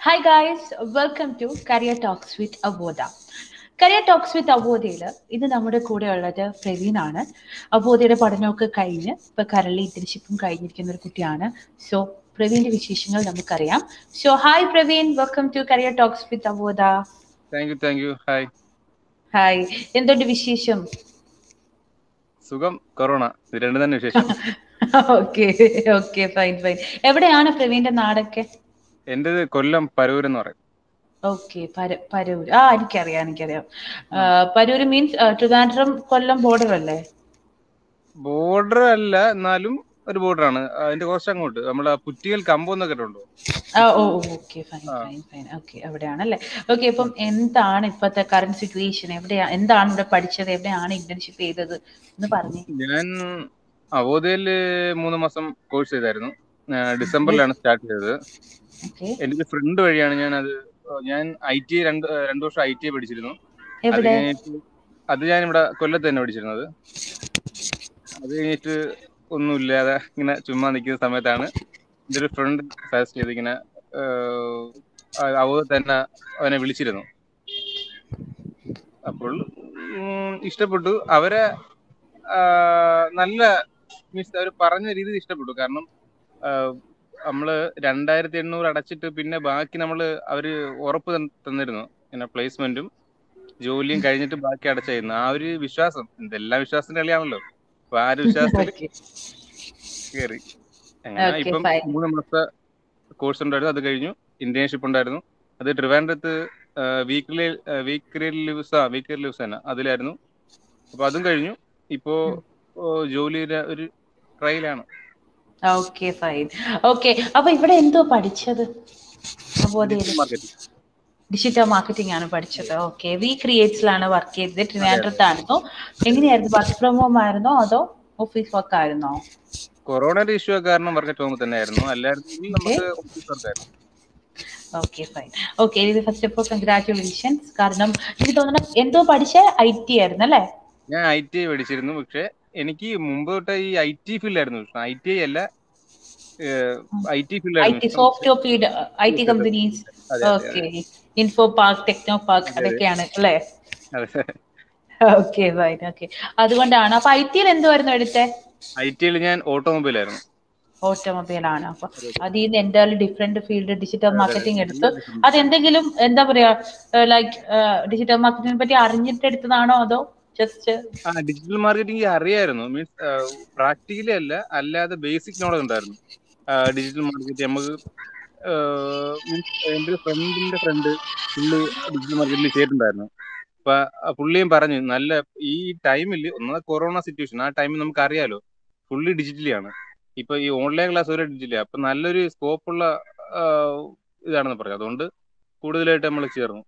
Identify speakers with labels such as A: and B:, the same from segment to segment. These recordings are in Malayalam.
A: Hi guys, welcome to Career Talks with Avodha. Career Talks with Avodhയിൽ ഇത് നമ്മുടെ കൂടെ ഉള്ളത് പ്രവീണാണ്. അവോധയുടെ പഠനമൊക്കെ കഴിഞ്ഞ് ഇപ്പൊ കറലി ഇന്റേൺഷിപ്പും കഴിഞ്ഞിരിക്കുന്ന ഒരു കുട്ടിയാണ്. സോ പ്രവീണിന്റെ വിശേഷങ്ങൾ നമുക്കറിയാം. So hi Praveen, welcome to Career Talks with Avodha.
B: Thank you. Hi.
A: Hi, എന്തുണ്ട് വിശേഷം?
B: സുഖം, കൊറോണ ഇത് രണ്ടു തന്നെ വിശേഷം.
A: Okay okay, fine fine. എവിടെയാണ് പ്രവീണിന്റെ നാടൊക്കെ?
B: എന്റേത് കൊല്ലം പരൂർ എന്ന് പറയും.
A: ഓക്കെ, പരൂർ. എനിക്കറിയാം. പരൂർ മീൻസ് ട്രിവാൻഡ്രം കൊല്ലം ബോർഡർ അല്ലേ?
B: ബോർഡർ അല്ല, എന്നാലും ഒരു ബോർഡറാണ്. അതിന്റെ കുറച്ച് അങ്ങോട്ട് നമ്മളെ പുറ്റിയൽ കമ്പം എന്നൊക്കെ ഉണ്ടോ?
A: Okay, fine fine fine. Okay, അവിടെയാണല്ലേ. ഓക്കെ, അപ്പം എന്താണ് ഇപ്പോഴത്തെ കറന്റ് സിറ്റുവേഷൻ? എന്താണ് ഇവിടെ പഠിച്ചത്? എവിടെയാണ് ഇന്റേൺഷിപ്പ് ചെയ്തത് എന്ന് പറഞ്ഞു.
B: ഞാൻ അവോധയിൽ 3 മാസം കോഴ്സ് ചെയ്തായിരുന്നു. ഡിസംബറിലാണ് സ്റ്റാർട്ട് ചെയ്തത്. എന്റെ ഫ്രണ്ട് വഴിയാണ് ഞാൻ ITI രണ്ടു വർഷം ITI പഠിച്ചിരുന്നു. അത് ഞാൻ ഇവിടെ കൊല്ലത്ത് തന്നെ പഠിച്ചിരുന്നത്. അത് കഴിഞ്ഞിട്ട് ഒന്നുമില്ലാതെ ഇങ്ങനെ ചുമ്മാ നിൽക്കുന്ന സമയത്താണ് എൻ്റെ ഒരു ഫ്രണ്ട് സജസ്റ്റ് ചെയ്ത് ഇങ്ങനെ അവ തന്നെ അവനെ വിളിച്ചിരുന്നു. അപ്പോൾ ഇഷ്ടപ്പെട്ടു. അവരെ നല്ല മീൻസ് അവർ പറഞ്ഞ രീതി ഇഷ്ടപ്പെട്ടു. കാരണം നമ്മള് 2800 അടച്ചിട്ട് പിന്നെ ബാക്കി അവര് ഉറപ്പ് തന്നിരുന്നു, പിന്നെ പ്ലേസ്മെന്റും ജോലിയും കഴിഞ്ഞിട്ട് ബാക്കി അടച്ചായിരുന്നു. ആ ഒരു വിശ്വാസം, എന്തെല്ലാം വിശ്വാസത്തിന്റെ കളിയാണല്ലോ. അപ്പൊ ആ ഒരു വിശ്വാസത്തിൽ കയറി. അങ്ങനെ ഇപ്പം 3 മാസത്തെ കോഴ്സ് ഉണ്ടായിരുന്നു. അത് കഴിഞ്ഞു. ഇന്റേൺഷിപ്പ് ഉണ്ടായിരുന്നു. അത് ട്രിവാൻഡ്രത്ത് വീക്കറി ലീവ്സ് തന്നെ അതിലായിരുന്നു. അപ്പൊ അതും കഴിഞ്ഞു. ഇപ്പോ ജോലിയുടെ ഒരു ട്രയലാണ്.
A: Okay, fine. ഓക്കെ, അപ്പൊ ഇവിടെ എന്തോ പഠിച്ചത്? ഡിജിറ്റൽ മാർക്കറ്റിംഗ് ആണ് പഠിച്ചത്. ഓക്കെ, ക്രിയേറ്റ്സിലാണ് വർക്ക് ചെയ്തത്. ട്രിവാൻഡ്രത്തായിരുന്നു. എങ്ങനെയായിരുന്നു? വർക്ക് ഫ്രം ഹോം ആയിരുന്നോ അതോ ഓഫീസ് വർക്ക് ആയിരുന്നോ?
B: കൊറോണയുടെ ഇഷ്യൂ കാരണം വർക്ക് അറ്റ് ഹോം തന്നെയായിരുന്നു. അല്ലായിരുന്നു നമുക്ക് ഓഫീസ് വർക്ക് ആയിരുന്നു.
A: Okay, fine. Okay, first of all congratulations. കാരണം എനിക്ക് തോന്നുന്നു എന്തോ പഠിച്ച IT ആയിരുന്നു അല്ലേ?
B: ഞാൻ ITI പഠിച്ചിരുന്നു. പക്ഷെ എനിക്ക് മുമ്പ് തൊട്ട് ഈ IT ഫീൽഡായിരുന്നു ഇഷ്ടം. ITI അല്ല, IT ഫീൽഡായിരുന്നു.
A: Software field, IT companies. Okay, Infopark, Technopark, അതൊക്കെയാണ് അല്ലേ? Okay, fine. ഓക്കെ, അതുകൊണ്ടാണ്. അപ്പൊ ITയിൽ എന്തുവായിരുന്നു എടുത്തേ?
B: ITയിൽ ഞാൻ ഓട്ടോമൊബൈൽ ആയിരുന്നു.
A: ഓട്ടോമൊബൈൽ ആണ്. അപ്പൊ അതിൽ നിന്ന് എന്തായാലും ഡിഫറെന്റ് ഫീൽഡ് ഡിജിറ്റൽ മാർക്കറ്റിംഗ് എടുത്തു. അതെന്തെങ്കിലും എന്താ പറയാ, ലൈക്ക് ഡിജിറ്റൽ മാർക്കറ്റിംഗിനെ പറ്റി അറിഞ്ഞിട്ട് എടുത്തതാണോ അതോ ജസ്റ്റ്?
B: ഡിജിറ്റൽ മാർക്കറ്റിംഗ് അറിയായിരുന്നു. മീൻസ് പ്രാക്ടിക്കലി അല്ല, അല്ലാതെ ബേസിക് നോളജ് ഉണ്ടായിരുന്നു ഡിജിറ്റൽ മാർക്കറ്റിംഗ്. നമുക്ക് മീൻസ് എൻ്റെ ഒരു ഫ്രണ്ടിന്റെ ഫ്രണ്ട് പുള്ളി ഡിജിറ്റൽ മാർക്കറ്റിംഗ് ചെയ്തിട്ടുണ്ടായിരുന്നു. അപ്പൊ പുള്ളിയും പറഞ്ഞു, നല്ല ഈ ടൈമിൽ ഒന്നാമത് കൊറോണ സിറ്റുവേഷൻ, ആ ടൈമിൽ നമുക്ക് അറിയാലോ ഫുള്ളി ഡിജിറ്റലിയാണ്. ഇപ്പൊ ഈ ഓൺലൈൻ ക്ലാസ് വരെ ഡിജിറ്റലി. അപ്പൊ നല്ലൊരു സ്കോപ്പുള്ള ഇതാണെന്ന് പറഞ്ഞു. അതുകൊണ്ട് കൂടുതലായിട്ട് നമ്മൾ ചേർന്നു.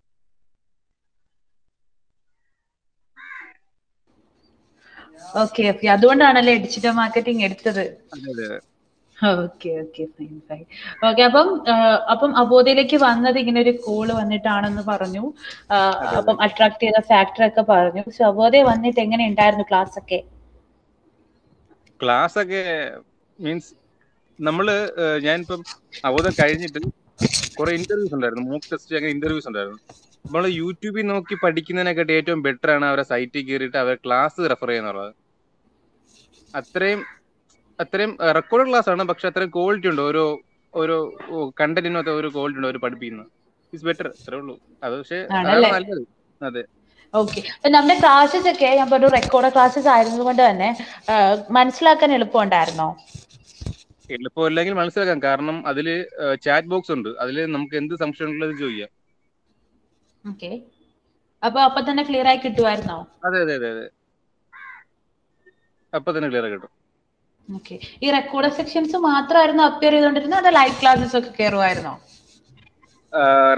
A: ഓക്കെ, അതുകൊണ്ടാണല്ലേ ഡിജിറ്റൽ മാർക്കറ്റിംഗ് എടുത്തത്? Okay, fine fine. ഓക്കെ, അപ്പം അവോധയിലേക്ക് വന്നത് ഇങ്ങനെ ഒരു കോള് വന്നിട്ടാണെന്ന് പറഞ്ഞു. അപ്പം അട്രാക്ട് ചെയ്ത ഫാക്ടർ ഒക്കെ പറഞ്ഞു. സോ അവോധയിൽ വന്നിട്ട് എങ്ങനെ ഉണ്ടായിരുന്നു ക്ലാസ് ഒക്കെ?
B: മീൻസ് ഞാനിപ്പം അവോധ കഴിഞ്ഞിട്ട് കുറെ ഇന്റർവ്യൂസ് ഉണ്ടായിരുന്നു, മോക്ക് ടെസ്റ്റ്, അങ്ങനെ ഇന്റർവ്യൂസ് ഉണ്ടായിരുന്നു. നമ്മൾ യൂട്യൂബിൽ നോക്കി പഠിക്കുന്നതിനെക്കാട്ടി ഏറ്റവും ബെറ്റർ ആണ് അവരെ സൈറ്റിൽ കയറിയിട്ട് അവർ ക്ലാസ് റെഫർ ചെയ്യുന്നുള്ളത്. അത്രയും റെക്കോർഡ് ക്ലാസ് ആണ്, പക്ഷെ അത്രയും ക്വാളിറ്റി ഉണ്ട്. ഓരോ കണ്ടന്റിനകത്ത് ഒരു ക്വാളിറ്റി ഉണ്ട് അവർ പഠിപ്പിക്കുന്നത്. ഇറ്റ്സ് ബെറ്റർ, അത്രേ ഉള്ളൂ. അത് പക്ഷേ അതാണ് നല്ലത്. അതെ.
A: ഓക്കെ, നമ്മുടെ ക്ലാസ്സസ് ഒക്കെ ഞാൻ പറഞ്ഞു റെക്കോർഡ് ക്ലാസ്സസ് ആയിരുന്നതുകൊണ്ട് തന്നെ മനസ്സിലാക്കാൻ എളുപ്പമുണ്ടായിരുന്നോ?
B: എളുപ്പമല്ലെങ്കിൽ മനസ്സിലാക്കാം. കാരണം അതില് ചാറ്റ് ബോക്സ് ഉണ്ട്. അതില് നമുക്ക് എന്ത് സംശയം ഉള്ളത് ചോദിക്കാം.
A: ഓക്കെ, അപ്പൊ തന്നെ ക്ലിയർ ആയി കിട്ടുമായിരുന്നോ?
B: അതെ, അപ്പൊ തന്നെ ക്ലിയർ ആയി കിട്ടും.
A: ഓക്കെ, ഈ റെക്കോർഡ് സെക്ഷൻസ് മാത്രമായിരുന്നു അപ്പിയർ ചെയ്തോണ്ടിരുന്നത് അതോ ലൈവ് ക്ലാസ്സസ് ഒക്കെ കയറുമായിരുന്നോ?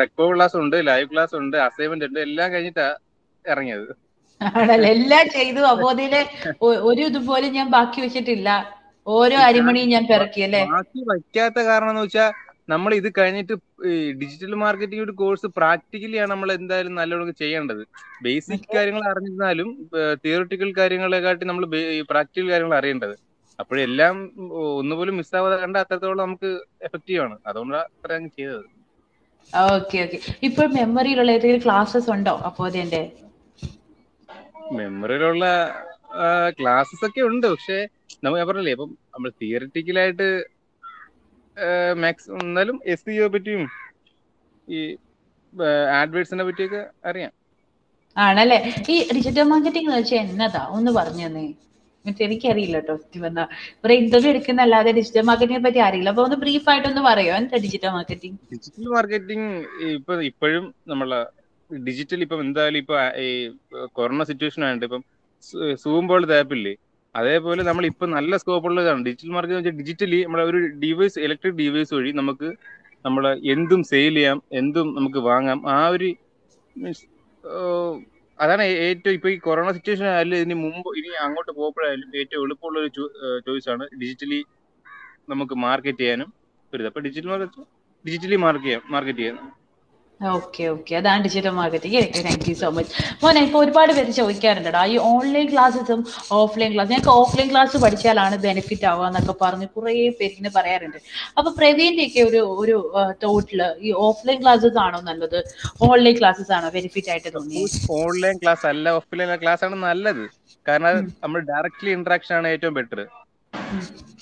B: റെക്കോർഡ് ക്ലാസ് ഉണ്ട്, ലൈവ് ക്ലാസ് ഉണ്ട്, അസൈൻമെന്റ് ഉണ്ട്, എല്ലാം കഴിഞ്ഞിട്ടാ ഇറങ്ങിയത്.
A: ആണല്ലേ? എല്ലാം ചെയ്തു. അവോധയിലെ ഒരു ഇതുപോലും ഞാൻ ബാക്കി വെച്ചിട്ടില്ല. ഓരോ അരിമണിയും ഞാൻ പിറക്കിയല്ലേ?
B: ബാക്കി വയ്ക്കാത്ത കാരണം എന്ന് വെച്ചാൽ നമ്മൾ ഇത് കഴിഞ്ഞിട്ട് ഈ ഡിജിറ്റൽ മാർക്കറ്റിംഗ് ഒരു കോഴ്സ് പ്രാക്ടിക്കലിയാണ് നമ്മൾ എന്തായാലും നല്ലോണം ചെയ്യേണ്ടത്. ബേസിക് കാര്യങ്ങൾ അറിഞ്ഞിരുന്നാലും തിയറിറ്റിക്കൽ കാര്യങ്ങളെക്കാട്ടി നമ്മൾ പ്രാക്ടിക്കൽ കാര്യങ്ങൾ അറിയേണ്ടത്. അപ്പോഴെല്ലാം ഒന്നുപോലും മിസ്സാവാതെ കണ്ട അത്രത്തോളം നമുക്ക് എഫക്റ്റീവ് ആണ്. അതുകൊണ്ടാണ് അത്ര അങ്ങ് ചെയ്തത്.
A: Okay okay. ഇപ്പോൾ മെമ്മറിയിലുള്ള ഏതെങ്കിലും ക്ലാസ്സസ് ഉണ്ടോ അപ്പോതിന്റെ?
B: മെമ്മറിയിലുള്ള ക്ലാസ്സസ് ഒക്കെ ഉണ്ട്. പക്ഷെ ഞാൻ പറഞ്ഞില്ലേ, ഇപ്പം നമ്മൾ തിയറിറ്റിക്കലായിട്ട് മാക്സിമം എന്നാലും SEO പറ്റിയും ഈ ആഡ്വേർഡ്സിനെ പറ്റിയൊക്കെ അറിയാം.
A: ആണല്ലേ. ഈ ഡിജിറ്റൽ മാർക്കറ്റിംഗ് എന്ന് വെച്ചാൽ എന്നതാ ഒന്ന് പറഞ്ഞു തന്നെ. എനിക്കറിയില്ല കേട്ടോ സത്യം പറഞ്ഞാ. ഇവരെ ഇന്റർവ്യൂ എടുക്കുന്നല്ലാതെ ഡിജിറ്റൽ മാർക്കറ്റിംഗിനെ പറ്റി അറിയില്ല. അപ്പൊ ഒന്ന് ബ്രീഫ് ആയിട്ടൊന്ന് പറയോ എന്താ ഡിജിറ്റൽ മാർക്കറ്റിംഗ്?
B: ഡിജിറ്റൽ മാർക്കറ്റിംഗ് ഇപ്പോഴും നമ്മളെ ഡിജിറ്റൽ ഇപ്പം എന്തായാലും ഇപ്പൊ ഈ കൊറോണ സിറ്റുവേഷൻ ആയിട്ട് ഇപ്പം സൂം പോലത്തെ ആപ്പില്ലേ, അതേപോലെ നമ്മൾ ഇപ്പൊ നല്ല സ്കോപ്പ് ഉള്ളതാണ് ഡിജിറ്റൽ മാർക്കറ്റിംഗ് വെച്ചാൽ. ഡിജിറ്റലി നമ്മളെ ഒരു ഡിവൈസ്, ഇലക്ട്രിക് ഡിവൈസ് വഴി നമുക്ക് നമ്മളെ എന്തും സെയിൽ ചെയ്യാം, എന്തും നമുക്ക് വാങ്ങാം. ആ ഒരു മീൻസ് അതാണ് ഏറ്റവും ഇപ്പൊ ഈ കൊറോണ സിറ്റുവേഷൻ ആയാലും ഇതിന് മുമ്പ് ഇനി അങ്ങോട്ട് പോകുമ്പോഴായാലും ഏറ്റവും എളുപ്പമുള്ള ഒരു ചോയ്സ് ആണ് ഡിജിറ്റലി നമുക്ക് മാർക്കറ്റ് ചെയ്യാനും ഒരു. അപ്പൊ ഡിജിറ്റലി മാർക്കറ്റ് ചെയ്യാം.
A: ഓക്കെ ഓക്കെ, അതാണ് digital marketing. Thank you so much. മോനെ, ഇപ്പൊ ഒരുപാട് പേര് ചോദിക്കാറുണ്ടടാ ഈ ഓൺലൈൻ ക്ലാസ്സും ഓഫ്ലൈൻ ക്ലാസ്. ഞങ്ങൾക്ക് ഓഫ്ലൈൻ ക്ലാസ് പഠിച്ചാലാണ് ബെനിഫിറ്റ് ആവുക എന്നൊക്കെ പറഞ്ഞ് കുറേ പേര് ഇങ്ങനെ പറയാറുണ്ട്. അപ്പൊ പ്രവീണിന്റെ ഒക്കെ ഒരു തോട്ടില് ഈ ഓഫ്ലൈൻ ക്ലാസ്സസ് ആണോ നല്ലത്, ഓൺലൈൻ ക്ലാസ്സസ് ആണോ ബെനിഫിറ്റ് ആയിട്ട് തോന്നിയത്?
B: ഓൺലൈൻ ക്ലാസ് അല്ല, ഓഫ്ലൈൻ ക്ലാസ് ആണ് നല്ലത്. കാരണം നമ്മൾ ഡയറക്ട്ലി ഇന്ററാക്ഷൻ ആണ് ഏറ്റവും ബെറ്റർ.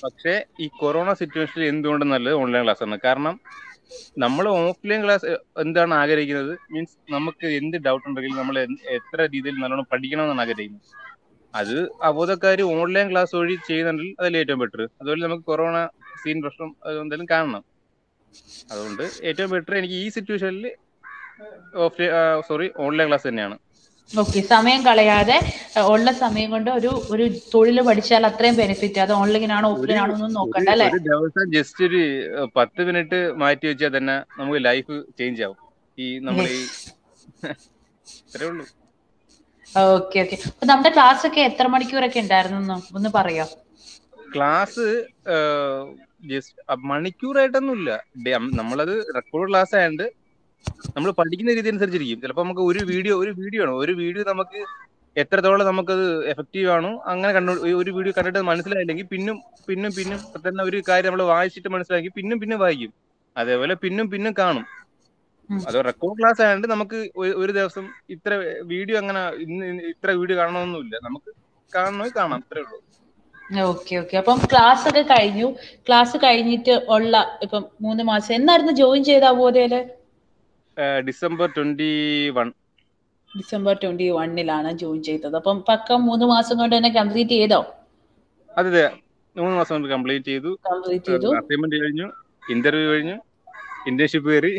B: പക്ഷേ ഈ കൊറോണ സിറ്റുവേഷനിൽ എന്തുകൊണ്ട് നല്ലത് ഓൺലൈൻ ക്ലാസ് ആണ്. കാരണം നമ്മൾ ഓഫ്ലൈൻ ക്ലാസ് എന്താണ് ആഗ്രഹിക്കുന്നത്, മീൻസ് നമുക്ക് എന്ത് ഡൗട്ട് ഉണ്ടെങ്കിലും നമ്മൾ എത്ര രീതിയിൽ നല്ലോണം പഠിക്കണമെന്നാണ് ആഗ്രഹിക്കുന്നത്. അത് അവോധക്കാർ ഓൺലൈൻ ക്ലാസ് വഴി ചെയ്യുന്നുണ്ടെങ്കിൽ അതല്ലേ ഏറ്റവും ബെറ്റർ. അതുപോലെ നമുക്ക് കൊറോണ സീൻ പ്രശ്നം എന്തായാലും കാണണം. അതുകൊണ്ട് ഏറ്റവും ബെറ്റർ എനിക്ക് ഈ സിറ്റുവേഷനിൽ ഓൺലൈൻ ക്ലാസ് തന്നെയാണ്.
A: ഓക്കെ, സമയം കളയാതെ ഉള്ള സമയം കൊണ്ട് ഒരു തൊഴിൽ പഠിച്ചാൽ അത്രയും ബെനിഫിറ്റ്. അത് ഓൺലൈൻ ആണോ ഓഫ്ലൈൻ ആണോ ഒന്നും നോക്കണ്ട അല്ലേ?
B: ഒരു ദിവസം ജസ്റ്റ് ഒരു 10 മിനിറ്റ് മാറ്റി വെച്ചാൽ തന്നെ നമുക്ക് ലൈഫ് ചേഞ്ച് ആവും. ഈ നമ്മൾ ഈ അത്രേ ഉള്ളൂ.
A: Okay okay. അപ്പൊ നമ്മുടെ ക്ലാസ് ഒക്കെ എത്ര മണിക്കൂറൊക്കെ ഉണ്ടായിരുന്നു ഒന്ന് പറയാ?
B: ക്ലാസ് ജസ്റ്റ് മണിക്കൂറായിട്ടൊന്നുമില്ല. നമ്മളത് റെക്കോർഡ് ക്ലാസ് ആയതുകൊണ്ട് നമ്മൾ പഠിക്കുന്ന രീതി അനുസരിച്ചിരിക്കും. ചിലപ്പോൾ നമുക്ക് ഒരു വീഡിയോ ആണ്, ഒരു വീഡിയോ നമുക്ക് എത്രത്തോളം നമുക്കത് എഫക്റ്റീവ് ആണോ അങ്ങനെ ഒരു വീഡിയോ കണ്ടിട്ട് മനസ്സിലായില്ലെങ്കിൽ പിന്നും തന്നെ ഒരു കാര്യം നമ്മൾ വായിച്ചിട്ട് മനസ്സിലാക്കി പിന്നും വായിക്കും. അതേപോലെ പിന്നും കാണും. അത് റെക്കോർഡ് ക്ലാസ് ആയതുകൊണ്ട് നമുക്ക് ഒരു ദിവസം ഇത്ര വീഡിയോ അങ്ങനെ ഇത്ര വീഡിയോ കാണണമെന്നൊന്നുമില്ല. നമുക്ക് കാണണമെങ്കിൽ കാണാം, അത്രേ ഉള്ളൂ.
A: Okay okay. അപ്പം ക്ലാസ് ഒക്കെ കഴിഞ്ഞു. ക്ലാസ് കഴിഞ്ഞിട്ട് ഉള്ള ഇപ്പം 3 മാസം എന്നായിരുന്നു ജോയിൻ ചെയ്ത അവോധയില്?
B: ഡിസംബർ 21.
A: ഡിസംബർ 21 ജോയിൻ ചെയ്തത്. അപ്പം പക്കം 3 മാസം കൊണ്ട് തന്നെ കംപ്ലീറ്റ് ചെയ്തോ?
B: അതെ, 3 മാസം കൊണ്ട് കംപ്ലീറ്റ് ചെയ്തു. അസൈൻമെന്റ് കഴിഞ്ഞു, ഇന്റർവ്യൂ കഴിഞ്ഞു, ഇന്റേൺഷിപ്പ് കയറി,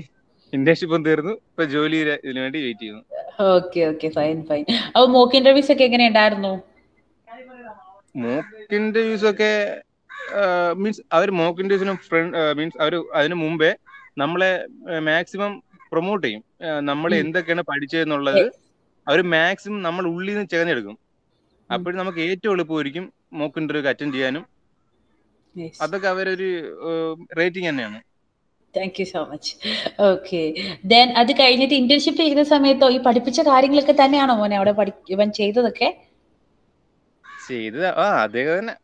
B: ഇന്റേൺഷിപ്പും തീർന്നു. ഇപ്പൊ ജോലി ഇതിനു വേണ്ടി വെയിറ്റ് ചെയ്യുന്നു.
A: Okay okay, fine fine. അപ്പൊ മോക്ക് ഇന്റർവ്യൂസ് ഒക്കെ എങ്ങനെ ഉണ്ടായിരുന്നു?
B: മോക്ക് ഇന്റർവ്യൂസ് ഒക്കെ മീൻസ് അവർ മോക്ക് ഇന്റർവ്യൂസിനും മീൻസ് അവർ അതിനു മുമ്പേ നമ്മളെ മാക്സിമം പ്രൊമോട്ട് ചെയ്യും. നമ്മൾ എന്തൊക്കെയാണ് പഠിച്ചതെന്നുള്ളത് അവർ മാക്സിമം നമ്മൾ ഉള്ളിൽ നിന്ന് തിരഞ്ഞെടുക്കും. അപ്പോഴും നമുക്ക് ഏറ്റവും എളുപ്പമായിരിക്കും മോക്ക് ഇന്റർവ്യൂ അറ്റൻഡ് ചെയ്യാനും. അതൊക്കെ അവരൊരു റേറ്റിംഗ് തന്നെയാണ്.
A: Thank you so much. Okay, then അത് കഴിഞ്ഞിട്ട് ഇന്റേൺഷിപ്പ് ചെയ്യുന്ന സമയത്തോ ഈ പഠിപ്പിച്ച കാര്യങ്ങളൊക്കെ തന്നെയാണോ മോനെ അവിടെ ഇവൻ ചെയ്തതൊക്കെ?
B: അതേ തന്നെ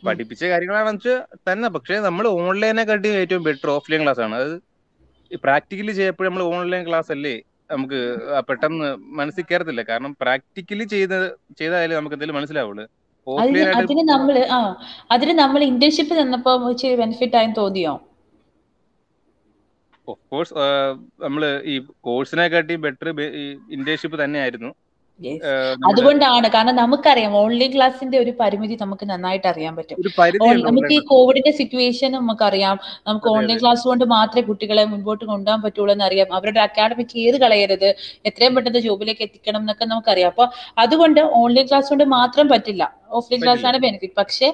B: പഠിപ്പിച്ച കാര്യങ്ങളാണെന്ന് വെച്ചാൽ തന്നെ. പക്ഷെ നമ്മൾ ഓൺലൈനെക്കാട്ടി ഏറ്റവും ബെറ്റർ ഓഫ്ലൈൻ ക്ലാസ് ആണ്. അത് പ്രാക്ടിക്കലി ചെയ്യപ്പോഴും നമ്മൾ ഓൺലൈൻ ക്ലാസ് അല്ലേ നമുക്ക് പെട്ടെന്ന് മനസ്സിൽ കയറത്തില്ല. കാരണം പ്രാക്ടിക്കലി ചെയ്താലേ നമുക്ക് എന്തെങ്കിലും മനസ്സിലാവുള്ളൂ.
A: അതിന് നമ്മൾ ഇന്റേൺഷിപ്പ് തന്നപ്പോ ബെനിഫിറ്റ് ആയി തോന്നിയോ?
B: ഓഫ് കോഴ്സ് നമ്മള് ഈ കോഴ്സിനെക്കാട്ടി ബെറ്റർ ഇന്റേൺഷിപ്പ് തന്നെയായിരുന്നു.
A: അതുകൊണ്ടാണ്, കാരണം നമുക്കറിയാം ഓൺലൈൻ ക്ലാസിന്റെ ഒരു പരിമിതി നമുക്ക് നന്നായിട്ട് അറിയാൻ പറ്റും. നമുക്ക് ഈ കോവിഡിന്റെ സിറ്റുവേഷൻ നമുക്കറിയാം. നമുക്ക് ഓൺലൈൻ ക്ലാസ് കൊണ്ട് മാത്രമേ കുട്ടികളെ മുൻപോട്ട് കൊണ്ടുപോകാൻ പറ്റുള്ളൂ എന്നറിയാം. അവരുടെ അക്കാഡമിക് ഏത് കളയരുത്, എത്രയും പെട്ടെന്ന് ജോബിലേക്ക് എത്തിക്കണം എന്നൊക്കെ നമുക്കറിയാം. അപ്പൊ അതുകൊണ്ട് ഓൺലൈൻ ക്ലാസ് കൊണ്ട് മാത്രം പറ്റില്ല, ഓഫ്ലൈൻ ക്ലാസ് ആണ് ബെനിഫിറ്റ്. പക്ഷെ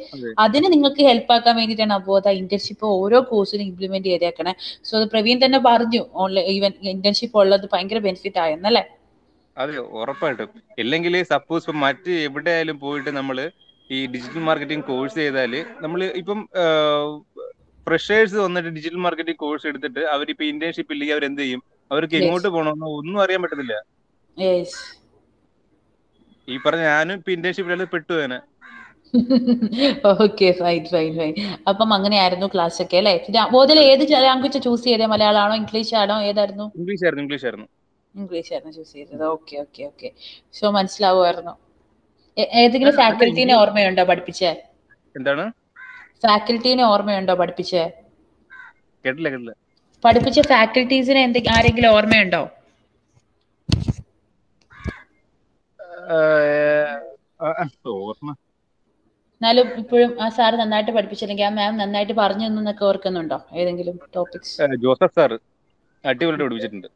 A: അതിന് നിങ്ങൾക്ക് ഹെൽപ്പ് ആക്കാൻ വേണ്ടിയിട്ടാണ് അവോധ ഇന്റേൺഷിപ്പ് ഓരോ കോഴ്സിനും ഇംപ്ലിമെന്റ് ചെയ്തേക്കണേ. സോ അത് പ്രവീൺ തന്നെ പറഞ്ഞു, ഓൺലൈൻ ഈവൻ ഇന്റേൺഷിപ്പ് ഉള്ളത് ഭയങ്കര ബെനിഫിറ്റ് ആയെന്നല്ലേ?
B: അതെ, ഉറപ്പായിട്ടും. ഇല്ലെങ്കിൽ സപ്പോസ് ഇപ്പം മറ്റ് എവിടെയായാലും പോയിട്ട് നമ്മൾ ഈ ഡിജിറ്റൽ മാർക്കറ്റിംഗ് കോഴ്സ് ചെയ്താൽ, നമ്മൾ ഇപ്പം ഫ്രഷേഴ്സ് വന്നിട്ട് ഡിജിറ്റൽ മാർക്കറ്റിംഗ് കോഴ്സ് എടുത്തിട്ട് അവരിപ്പോ ഇന്റേൺഷിപ്പ് ഇല്ലെങ്കിൽ അവരെന്ത് ചെയ്യും? അവർക്ക് എങ്ങോട്ട് പോകണമെന്നോ ഒന്നും അറിയാൻ പറ്റത്തില്ല. ഈ പറഞ്ഞ ഞാനും ഇപ്പൊ ഇന്റേൺഷിപ്പിൽ പെട്ടുപോയനെ.
A: Okay, fine fine fine. അപ്പം അങ്ങനെയായിരുന്നു ക്ലാസ് ഒക്കെ അല്ലേ? ബോധയിൽ ഏത് ലാംഗ്വേജ് ചൂസ് ചെയ്തേ? മലയാളമാണോ ഇംഗ്ലീഷ് ആണോ ഏതായിരുന്നു?
B: ഇംഗ്ലീഷ് ആയിരുന്നു.
A: ഇംഗ്ലീഷ് ആയിരുന്നു ചൂസ് ചെയ്തത്. Okay okay okay. സോ മനസ്സിലാവുമായിരുന്നു. ഏതെങ്കിലും ഫാക്കൽറ്റീനെ ഓർമ്മയുണ്ടോ പഠിപ്പിച്ചേ?
B: എന്താണ്?
A: ഫാക്കൽറ്റീനെ ഓർമ്മയുണ്ടോ പഠിപ്പിച്ചേ?
B: കേട്ടില്ല.
A: പഠിപ്പിച്ച ഫാക്കൽറ്റീസിനെ ആരെങ്കിലും ഓർമ്മയുണ്ടോ?
B: ഓർമ്മ
A: എന്നാലും ഇപ്പോഴും ആ സാർ നന്നായിട്ട് പഠിപ്പിച്ചില്ലെങ്കിൽ ആ മാം നന്നായിട്ട് പറഞ്ഞു എന്നൊക്കെ ഓർക്കുന്നുണ്ടോ ഏതെങ്കിലും ടോപ്പിക്സ്?
B: ജോസഫ് സാർ അടിപൊളിയായിട്ട് പഠിപ്പിച്ചിട്ടുണ്ട്.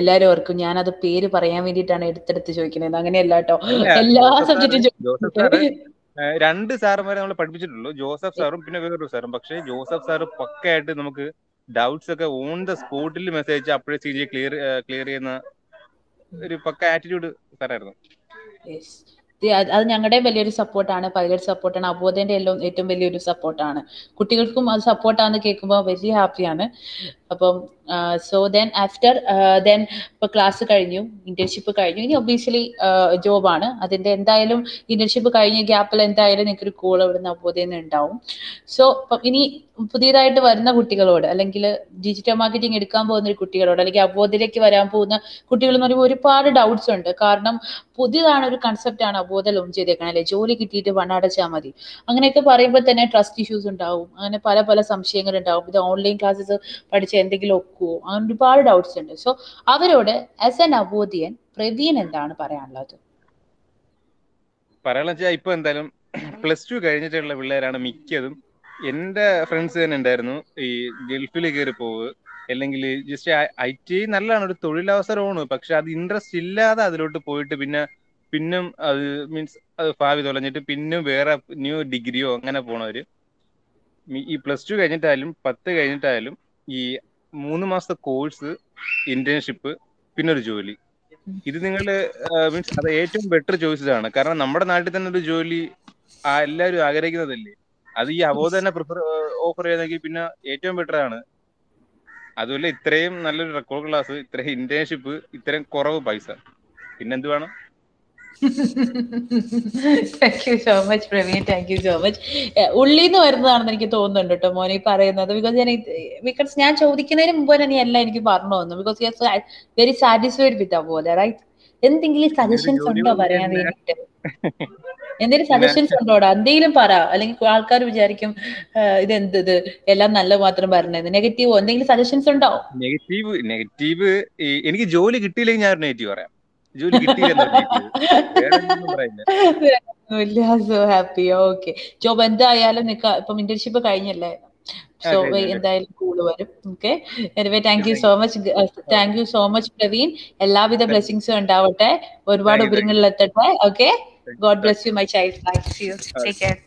A: എല്ലാരും ഓർക്കും. ഞാനത് പേര് പറയാൻ വേണ്ടിയിട്ടാണ് എടുത്തെടുത്ത് ചോദിക്കുന്നത്. അങ്ങനെയല്ല കേട്ടോ,
B: അല്ല,
A: എല്ലാ
B: ജോസഫ് സാറ്
A: സബ്ജക്റ്റും.
B: 2 സാറുമാരെ നമ്മൾ പഠിപ്പിച്ചിട്ടുള്ളൂ, ജോസഫ് സാറും പിന്നെ വേറൊരു സാറും. പക്ഷേ ജോസഫ് സാറ് പക്കയായിട്ട് നമുക്ക് ഡൗട്ട്സ് ഒക്കെ ഓൺ ദ സ്പോട്ടിൽ മെസ്സേജ് അയച്ച് അപ്പോഴേ CG ക്ലിയർ ചെയ്യുന്ന ഒരു പക്ക ആറ്റിറ്റ്യൂഡ് സാറായിരുന്നു.
A: അത് ഞങ്ങളുടെയും വലിയൊരു സപ്പോർട്ടാണ്, പൈലറ്റ് സപ്പോർട്ടാണ്, അബോധന്റെ എല്ലാം ഏറ്റവും വലിയൊരു സപ്പോർട്ടാണ്. കുട്ടികൾക്കും അത് സപ്പോർട്ടാണെന്ന് കേൾക്കുമ്പോൾ വലിയ ഹാപ്പിയാണ്. അപ്പം സോ ദെൻ ആഫ്റ്റർ ദെൻ ഇപ്പൊ ക്ലാസ് കഴിഞ്ഞു, ഇന്റേൺഷിപ്പ് കഴിഞ്ഞു, ഇനി ഒബിയസ്ലി ജോബാണ്. അതിന്റെ എന്തായാലും ഇന്റേൺഷിപ്പ് കഴിഞ്ഞ ഗ്യാപ്പിൽ എന്തായാലും നിങ്ങൾക്ക് ഒരു കോൾ ഇവിടുന്ന് അബോധയിൽ നിന്ന് ഉണ്ടാവും. സോ ഇനി പുതിയതായിട്ട് വരുന്ന കുട്ടികളോട്, അല്ലെങ്കിൽ ഡിജിറ്റൽ മാർക്കറ്റിംഗ് എടുക്കാൻ പോകുന്ന ഒരു കുട്ടികളോട്, അല്ലെങ്കിൽ അബോധയിലേക്ക് വരാൻ പോകുന്ന കുട്ടികൾ എന്ന് പറയുമ്പോൾ ഒരുപാട് ഡൗട്ട്സ് ഉണ്ട്. കാരണം പുതിയതാണ്, ഒരു കൺസെപ്റ്റ് ആണ് അബോധ ലോഞ്ച് ചെയ്തേക്കണം അല്ലെ, ജോലി കിട്ടിയിട്ട് പണടച്ചാൽ മതി, അങ്ങനെയൊക്കെ പറയുമ്പോൾ തന്നെ ട്രസ്റ്റ് ഇഷ്യൂസ് ഉണ്ടാവും, അങ്ങനെ പല പല സംശയങ്ങൾ ഉണ്ടാവും. ഇത് ഓൺലൈൻ ക്ലാസ്സസ് പഠിച്ച് എന്തെങ്കിലും ഒക്കുവോ, അങ്ങനെ ഒരുപാട് ഡൗട്ട്സ് ഉണ്ട്. സോ അവരോട് ആസ് എൻ അബോധിയൻ പ്രവീൺ എന്താണ് പറയാനുള്ളത്?
B: വെച്ചാൽ ഇപ്പൊ എന്തായാലും +2 കഴിഞ്ഞിട്ടുള്ള പിള്ളേരാണ് മിക്കതും. എന്റെ ഫ്രണ്ട്സ് തന്നെ ഉണ്ടായിരുന്നു ഈ ഗൾഫിൽ കയറി പോവുക, അല്ലെങ്കിൽ ജസ്റ്റ് ITI നല്ലതാണ്, ഒരു തൊഴിലവസരമാണ്. പക്ഷെ അത് ഇൻട്രസ്റ്റ് ഇല്ലാതെ അതിലോട്ട് പോയിട്ട് പിന്നും അത് മീൻസ് അത് ഭാവി തൊലഞ്ഞിട്ട് പിന്നും വേറെ ന്യൂ ഡിഗ്രിയോ അങ്ങനെ പോണവര് ഈ +2 കഴിഞ്ഞിട്ടായാലും 10 കഴിഞ്ഞിട്ടായാലും ഈ 3 മാസത്തെ കോഴ്സ്, ഇന്റേൺഷിപ്പ്, പിന്നെ ഒരു ജോലി, ഇത് നിങ്ങൾ മീൻസ് അത് ഏറ്റവും ബെറ്റർ ചോയ്സസ് ആണ്. കാരണം നമ്മുടെ നാട്ടിൽ തന്നെ ഒരു ജോലി എല്ലാവരും ആഗ്രഹിക്കുന്നതല്ലേ. അത് ഈ അവോധ തന്നെ ഓഫർ ചെയ്തെങ്കിൽ പിന്നെ ഏറ്റവും ബെറ്റർ ആണ്. അതുപോലെ ഇത്രയും നല്ലൊരു റെക്കോർഡ് ക്ലാസ്, ഇത്രയും ഇന്റേൺഷിപ്പ്, ഇത്രയും കുറവ് പൈസ, പിന്നെന്ത് വേണം?
A: Thank you so much Praveen, thank you so much. ഉള്ളിന്ന് വരുന്നതാണെന്ന് എനിക്ക് തോന്നുന്നുണ്ട് കേട്ടോ മോനെ പറയുന്നത്. ബിക്കോസ് ഞാൻ ചോദിക്കുന്നതിന് മുമ്പ് തന്നെ നീ എല്ലാം എനിക്ക് പറഞ്ഞു തന്നു. Because you are very satisfied with അബോധ, റൈറ്റ്? എന്തെങ്കിലും സജഷൻസ് ഉണ്ടോ പറയാൻ വേണ്ടിട്ട്? എന്തെങ്കിലും സജഷൻസ് ഉണ്ടോടാ? എന്തെങ്കിലും പറ, അല്ലെങ്കിൽ ആൾക്കാർ വിചാരിക്കും ഇത് എല്ലാം നല്ല മാത്രം പറഞ്ഞത്. നെഗറ്റീവോ എന്തെങ്കിലും സജഷൻസ് ഉണ്ടോ?
B: നെഗറ്റീവ് എനിക്ക് ജോലി കിട്ടിയില്ലെങ്കിൽ ഞാൻ നെഗറ്റീവ് പറയാം. ജോലി കിട്ടിയില്ലെന്ന് വേറെ ഒന്നും പറയില്ല.
A: So happy. ഓക്കെ, ജോബ് എന്തായാലും ഇപ്പം ഇന്റേൺഷിപ്പ് കഴിഞ്ഞല്ലേ, സോ എന്തായാലും കൂടെ വരും. Okay, anyway thank you so much, thank you so much Praveen. എല്ലാവിധ ബ്ലെസ്സിങ്സും ഉണ്ടാവട്ടെ, ഒരുപാട് ഉപരിങ്ങളിൽ എത്തട്ടെ. Okay, God bless you my child. Bye, see you, take care.